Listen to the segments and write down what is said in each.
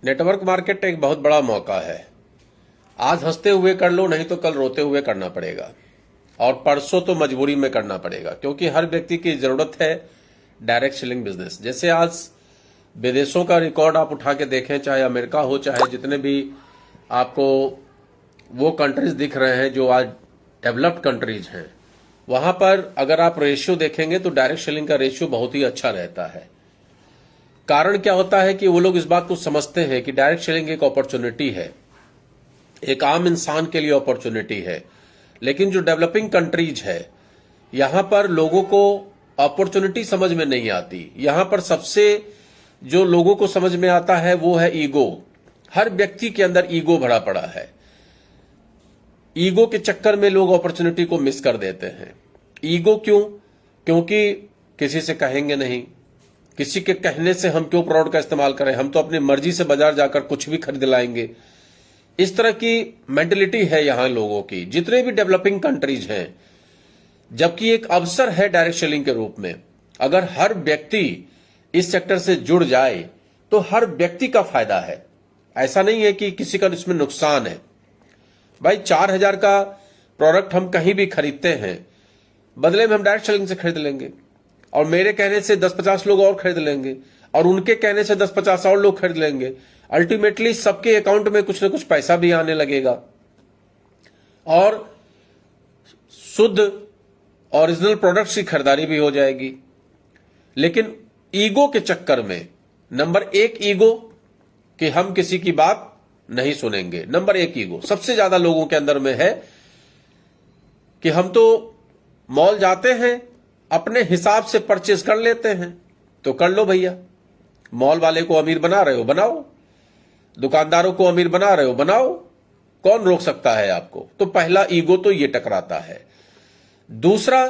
Network market एक बहुत बड़ा मौका है। आज हंसते हुए कर लो, नहीं तो कल रोते हुए करना पड़ेगा, और परसों तो मजबूरी में करना पड़ेगा, क्योंकि हर व्यक्ति की जरूरत है डायरेक्ट सेलिंग बिजनेस। जैसे आज विदेशों का रिकॉर्ड आप उठा के देखें, चाहे अमेरिका हो, चाहे जितने भी आपको वो कंट्रीज दिख रहे हैं जो आज डेवलप्ड कंट्रीज हैं, वहां पर अगर आप रेशियो देखेंगे तो डायरेक्ट सेलिंग का रेशियो बहुत ही अच्छा रहता है। कारण क्या होता है कि वो लोग इस बात को समझते हैं कि डायरेक्ट सेलिंग एक अपॉर्चुनिटी है, एक आम इंसान के लिए अपॉर्चुनिटी है। लेकिन जो डेवलपिंग कंट्रीज है, यहां पर लोगों को अपॉर्चुनिटी समझ में नहीं आती। यहां पर सबसे जो लोगों को समझ में आता है वो है ईगो। हर व्यक्ति के अंदर ईगो भरा पड़ा है। ईगो के चक्कर में लोग अपॉर्चुनिटी को मिस कर देते हैं। ईगो क्यों? क्योंकि किसी से कहेंगे नहीं, किसी के कहने से हम क्यों प्रोडक्ट का इस्तेमाल करें, हम तो अपनी मर्जी से बाजार जाकर कुछ भी खरीद लाएंगे। इस तरह की मेंटलिटी है यहां लोगों की, जितने भी डेवलपिंग कंट्रीज हैं। जबकि एक अवसर है डायरेक्ट सेलिंग के रूप में। अगर हर व्यक्ति इस सेक्टर से जुड़ जाए तो हर व्यक्ति का फायदा है। ऐसा नहीं है कि किसी का इसमें नुकसान है। भाई 4,000 का प्रोडक्ट हम कहीं भी खरीदते हैं, बदले में हम डायरेक्ट सेलिंग से खरीद लेंगे, और मेरे कहने से 10-50 लोग और खरीद लेंगे, और उनके कहने से 10-50 और लोग खरीद लेंगे। अल्टीमेटली सबके अकाउंट में कुछ ना कुछ पैसा भी आने लगेगा, और शुद्ध ओरिजिनल प्रोडक्ट्स की खरीदारी भी हो जाएगी। लेकिन ईगो के चक्कर में, नंबर 1 ईगो कि हम किसी की बात नहीं सुनेंगे। नंबर 1 ईगो सबसे ज्यादा लोगों के अंदर में है कि हम तो मॉल जाते हैं, अपने हिसाब से परचेज कर लेते हैं। तो कर लो भैया, मॉल वाले को अमीर बना रहे हो बनाओ, दुकानदारों को अमीर बना रहे हो बनाओ, कौन रोक सकता है आपको? तो पहला ईगो तो ये टकराता है। दूसरा,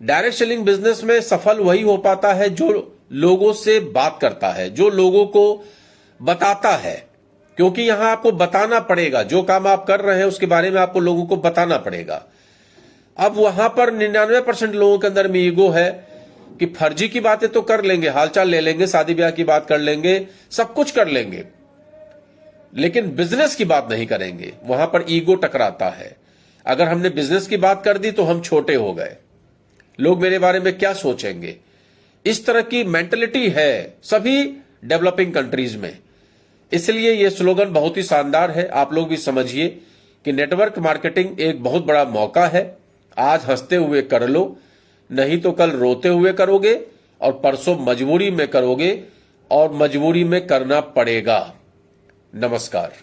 डायरेक्ट सेलिंग बिजनेस में सफल वही हो पाता है जो लोगों से बात करता है, जो लोगों को बताता है। क्योंकि यहां आपको बताना पड़ेगा, जो काम आप कर रहे हैं उसके बारे में आपको लोगों को बताना पड़ेगा। अब वहां पर 99% लोगों के अंदर में ईगो है कि फर्जी की बातें तो कर लेंगे, हालचाल ले लेंगे, शादी ब्याह की बात कर लेंगे, सब कुछ कर लेंगे, लेकिन बिजनेस की बात नहीं करेंगे। वहां पर ईगो टकराता है। अगर हमने बिजनेस की बात कर दी तो हम छोटे हो गए, लोग मेरे बारे में क्या सोचेंगे। इस तरह की मेंटलिटी है सभी डेवलपिंग कंट्रीज में। इसलिए यह स्लोगन बहुत ही शानदार है। आप लोग भी समझिए कि नेटवर्क मार्केटिंग एक बहुत बड़ा मौका है। आज हंसते हुए कर लो, नहीं तो कल रोते हुए करोगे, और परसों मजबूरी में करोगे, और मजबूरी में करना पड़ेगा। नमस्कार।